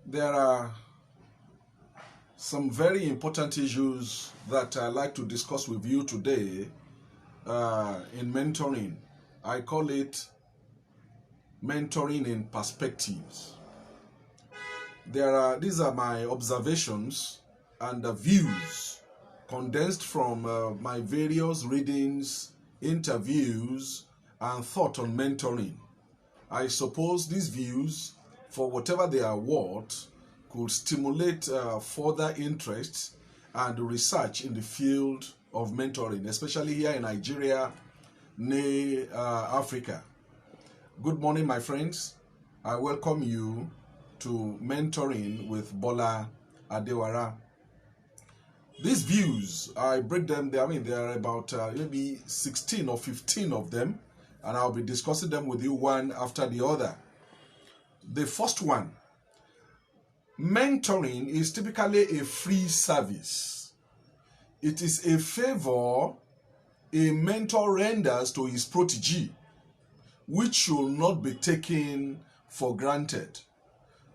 There are some very important issues that I'd like to discuss with you today in mentoring. I call it mentoring in perspectives. These are my observations and views condensed from my various readings, interviews, and thought on mentoring. I suppose these views, for whatever they are worth, could stimulate further interest and research in the field of mentoring, especially here in Nigeria, Africa. Good morning, my friends. I welcome you to Mentoring with Bola Adewara. These views, I break them, there are about maybe 16 or 15 of them, and I'll be discussing them with you one after the other. The first one, mentoring is typically a free service. It is a favor a mentor renders to his protégé, which should not be taken for granted.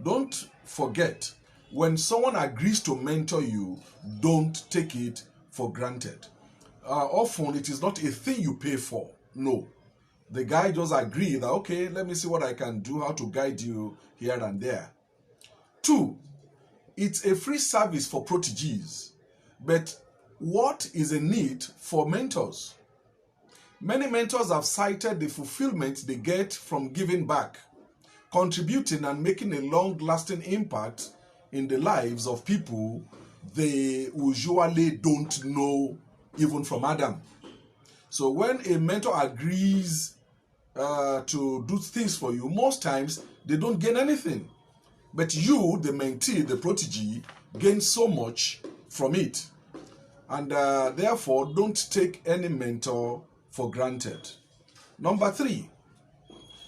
Don't forget, when someone agrees to mentor you, don't take it for granted. Often it is not a thing you pay for. No. The guy just agreed that, okay, let me see what I can do, how to guide you here and there. 2, it's a free service for protégés. But what is a need for mentors? Many mentors have cited the fulfilment they get from giving back, contributing and making a long-lasting impact in the lives of people they usually don't know even from Adam. So when a mentor agrees to do things for you, most times they don't gain anything. But you, the mentee, the protégé, gain so much from it. And therefore, don't take any mentor for granted. Number 3,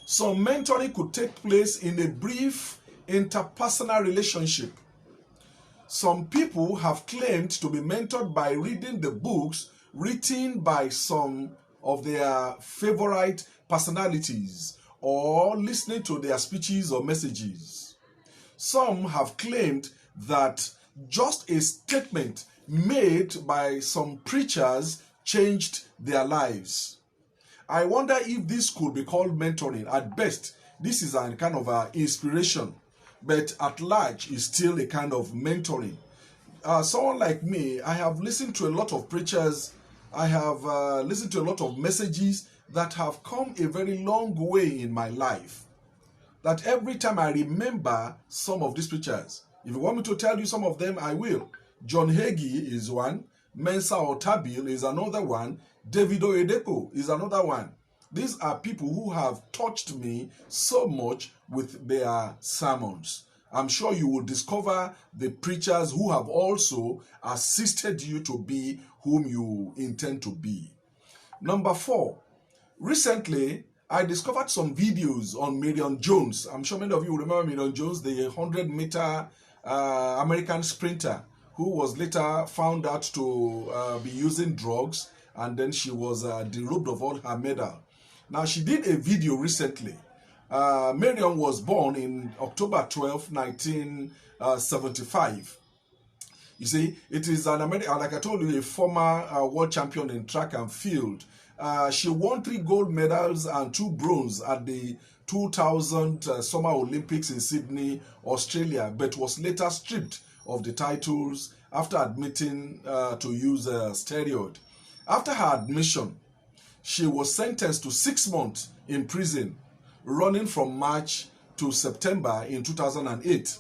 some mentoring could take place in a brief interpersonal relationship. Some people have claimed to be mentored by reading the books written by some of their favorite personalities or listening to their speeches or messages. Some have claimed that just a statement made by some preachers changed their lives. I wonder if this could be called mentoring. At best, this is a kind of inspiration, but at large, it's still a kind of mentoring. Someone like me, I have listened to a lot of preachers. I have listened to a lot of messages that have come a very long way in my life. That every time I remember some of these preachers, if you want me to tell you some of them, I will. John Hagee is one. Mensa Otabil is another one. David Oyedepo is another one. These are people who have touched me so much with their sermons. I'm sure you will discover the preachers who have also assisted you to be whom you intend to be. Number 4, recently I discovered some videos on Marion Jones. I'm sure many of you remember Marion Jones, the 100-meter American sprinter who was later found out to be using drugs, and then she was derobed of all her medal. Now, she did a video recently. Marion was born in October 12, 1975. You see, it is an American, like I told you, a former world champion in track and field. She won 3 gold medals and 2 bronze at the 2000 Summer Olympics in Sydney, Australia, but was later stripped of the titles after admitting to use steroid. After her admission, she was sentenced to 6 months in prison, running from March to September in 2008.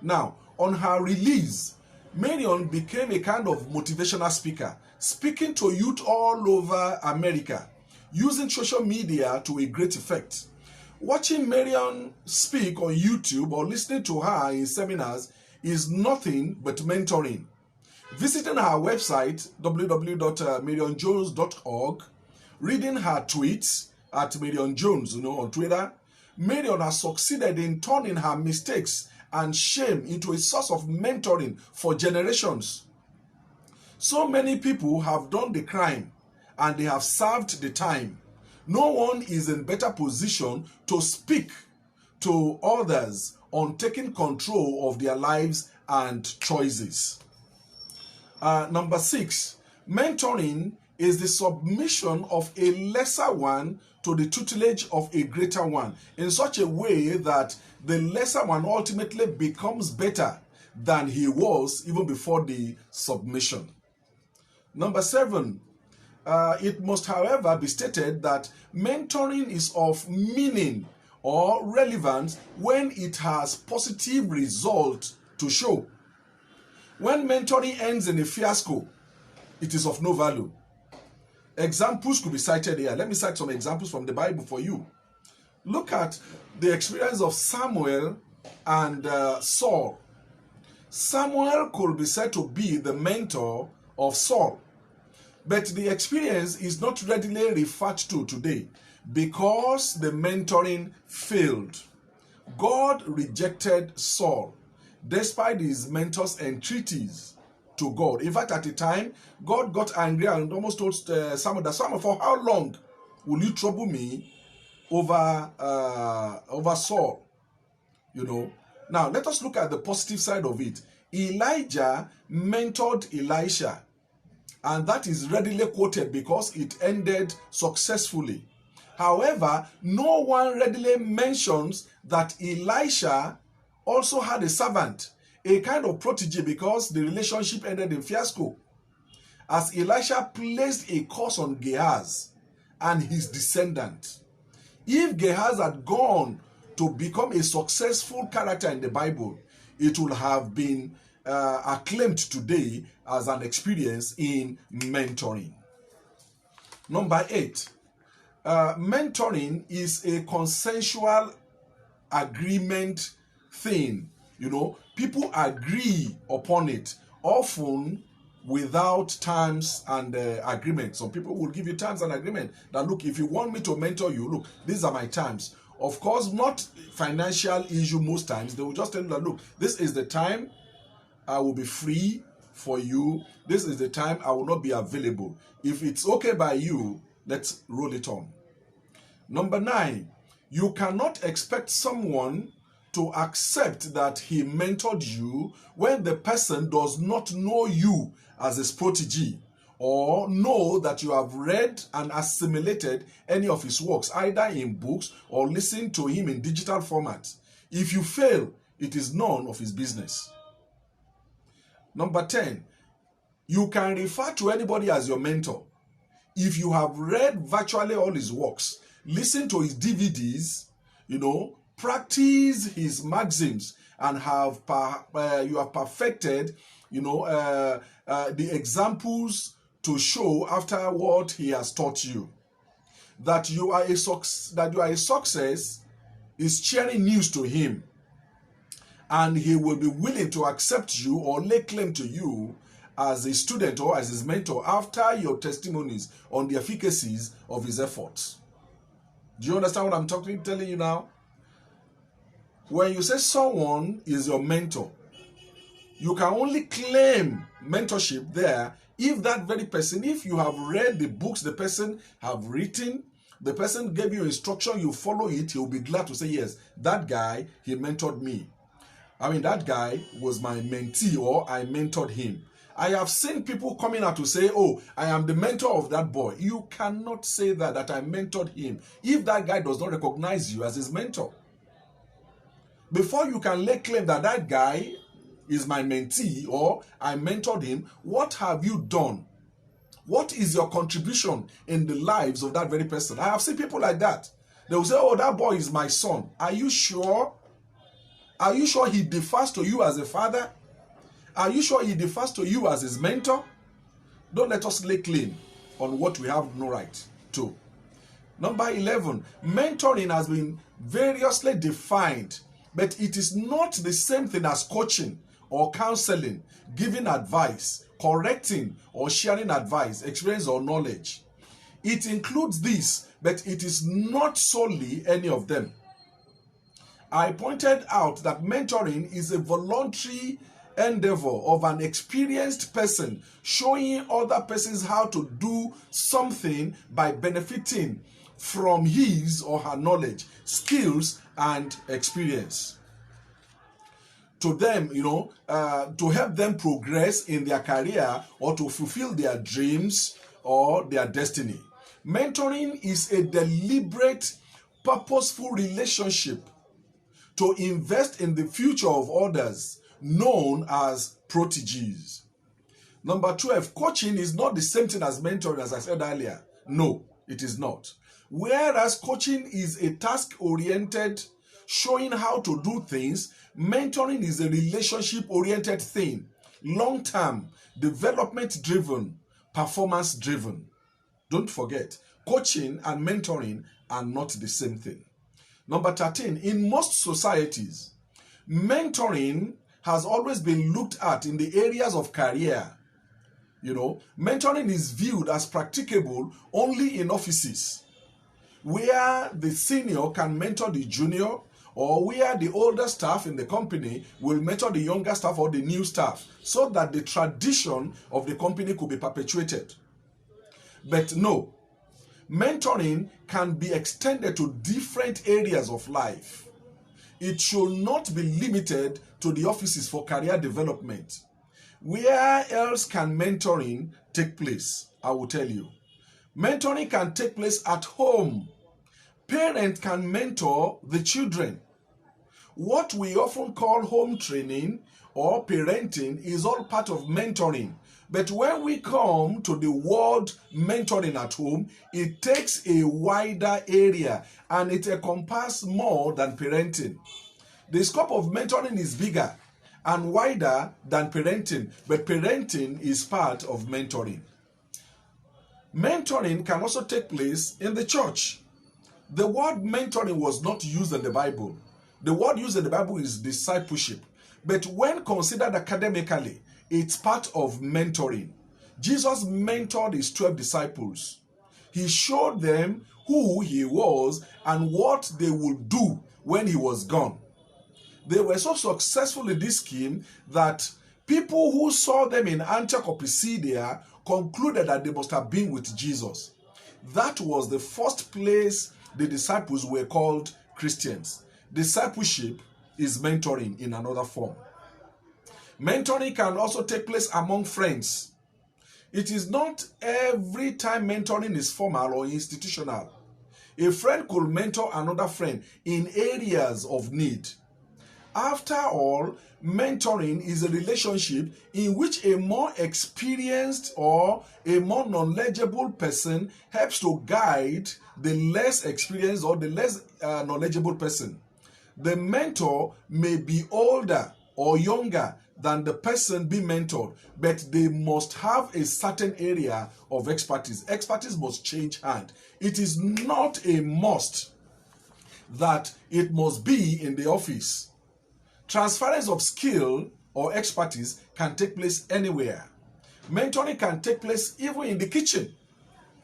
Now, on her release, Marion became a kind of motivational speaker, speaking to youth all over America, using social media to a great effect. Watching Marion speak on YouTube or listening to her in seminars is nothing but mentoring. Visiting her website, www.marionjones.org, reading her tweets at Marion Jones, on Twitter, Marion has succeeded in turning her mistakes and shame into a source of mentoring for generations. So many people have done the crime and they have served the time. No one is in better position to speak to others on taking control of their lives and choices. Number 6, mentoring is the submission of a lesser one to the tutelage of a greater one in such a way that the lesser one ultimately becomes better than he was even before the submission. Number 7, it must, however, be stated that mentoring is of meaning or relevance when it has positive result to show. When mentoring ends in a fiasco, it is of no value. Examples could be cited here. Let me cite some examples from the Bible for you. Look at the experience of Samuel and Saul. Samuel could be said to be the mentor of Saul, but the experience is not readily referred to today because the mentoring failed. God rejected Saul despite his mentor's entreaties to God. In fact, at the time, God got angry and almost told Samuel that, Samuel, for how long will you trouble me over Saul? You know. Now, let us look at the positive side of it. Elijah mentored Elisha, and that is readily quoted because it ended successfully. However, no one readily mentions that Elisha also had a servant, a kind of protege, because the relationship ended in fiasco, as Elisha placed a curse on Gehazi and his descendant. If Gehazi had gone to become a successful character in the Bible, it would have been acclaimed today as an experience in mentoring. Number 8, mentoring is a consensual agreement thing. You know, people agree upon it, often without terms and agreement. Some people will give you terms and agreement that, look, if you want me to mentor you, look, these are my terms. Of course, not financial issue most times. They will just tell you that, look, this is the time I will be free for you. This is the time I will not be available. If it's okay by you, let's roll it on. Number 9, you cannot expect someone to accept that he mentored you when the person does not know you as his protege or know that you have read and assimilated any of his works, either in books or listened to him in digital format. If you fail, it is none of his business. Number 10, you can refer to anybody as your mentor if you have read virtually all his works, listen to his DVDs, you know, practice his maxims, and you have perfected, you know, the examples to show after what he has taught you. That you are a success is cheering news to him, and he will be willing to accept you or lay claim to you as a student or as his mentor after your testimonies on the efficacies of his efforts. Do you understand what I'm telling you now? When you say someone is your mentor, you can only claim mentorship there if that very person, if you have read the books the person have written, the person gave you instruction, you follow it, he'll be glad to say, yes, that guy, he mentored me. I mean, that guy was my mentee, or I mentored him. I have seen people coming out to say, oh, I am the mentor of that boy. You cannot say that I mentored him if that guy does not recognize you as his mentor. Before you can lay claim that that guy is my mentee or I mentored him, what have you done? What is your contribution in the lives of that very person? I have seen people like that. They will say, oh, that boy is my son. Are you sure? Are you sure he differs to you as a father? Are you sure he differs to you as his mentor? Don't let us lay claim on what we have no right to. Number 11, mentoring has been variously defined, but it is not the same thing as coaching or counseling, giving advice, correcting or sharing advice, experience or knowledge. It includes this, but it is not solely any of them. I pointed out that mentoring is a voluntary endeavor of an experienced person showing other persons how to do something by benefiting from his or her knowledge, skills, and experience. To them, to help them progress in their career or to fulfill their dreams or their destiny. Mentoring is a deliberate, purposeful relationship to invest in the future of others, known as proteges. Number 12, coaching is not the same thing as mentoring, as I said earlier. No, it is not. Whereas coaching is a task-oriented, showing how to do things, mentoring is a relationship-oriented thing, long-term, development-driven, performance-driven. Don't forget, coaching and mentoring are not the same thing. Number 13, in most societies, mentoring has always been looked at in the areas of career. Mentoring is viewed as practicable only in offices, where the senior can mentor the junior, or where the older staff in the company will mentor the younger staff or the new staff, so that the tradition of the company could be perpetuated. But no, mentoring can be extended to different areas of life. It should not be limited to the offices for career development. Where else can mentoring take place? I will tell you. Mentoring can take place at home. Parents can mentor the children. What we often call home training or parenting is all part of mentoring. But when we come to the word mentoring at home, it takes a wider area and it encompasses more than parenting. The scope of mentoring is bigger and wider than parenting, but parenting is part of mentoring. Mentoring can also take place in the church. The word mentoring was not used in the Bible. The word used in the Bible is discipleship. But when considered academically, it's part of mentoring. Jesus mentored his 12 disciples. He showed them who he was and what they would do when he was gone. They were so successful in this scheme that people who saw them in Antioch or Pisidia concluded that they must have been with Jesus. That was the first place the disciples were called Christians. Discipleship is mentoring in another form. Mentoring can also take place among friends. It is not every time mentoring is formal or institutional. A friend could mentor another friend in areas of need. After all, mentoring is a relationship in which a more experienced or a more knowledgeable person helps to guide the less experienced or the less knowledgeable person. The mentor may be older or younger than the person being mentored, but they must have a certain area of expertise. Expertise must change hand. It is not a must that it must be in the office. Transference of skill or expertise can take place anywhere. Mentoring can take place even in the kitchen,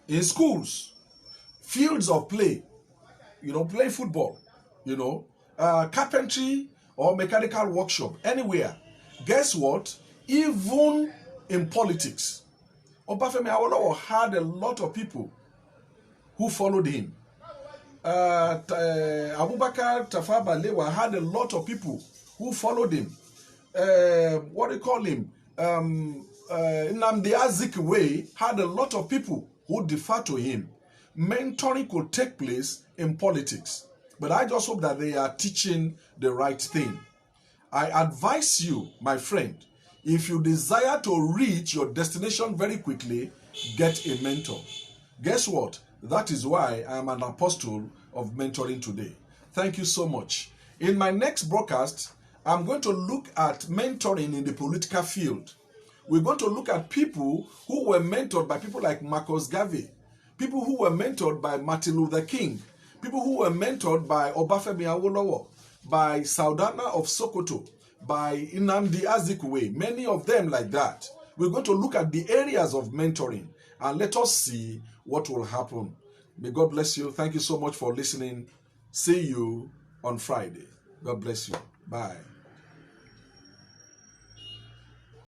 in schools, fields of play, playing football, carpentry or mechanical workshop, anywhere. Guess what? Even in politics. Obafemi Awolowo had a lot of people who followed him. Abubakar Tafawa Balewa had a lot of people who followed him. Nnamdi Azikiwe had a lot of people who deferred to him. Mentoring could take place in politics. But I just hope that they are teaching the right thing. I advise you, my friend, if you desire to reach your destination very quickly, get a mentor. Guess what? That is why I am an apostle of mentoring today. Thank you so much. In my next broadcast, I'm going to look at mentoring in the political field. We're going to look at people who were mentored by people like Marcus Garvey, people who were mentored by Martin Luther King, people who were mentored by Obafemi Awolowo, by Saudana of Sokoto, by Nnamdi Azikiwe, many of them like that. We're going to look at the areas of mentoring and let us see what will happen. May God bless you. Thank you so much for listening. See you on Friday. God bless you. Bye.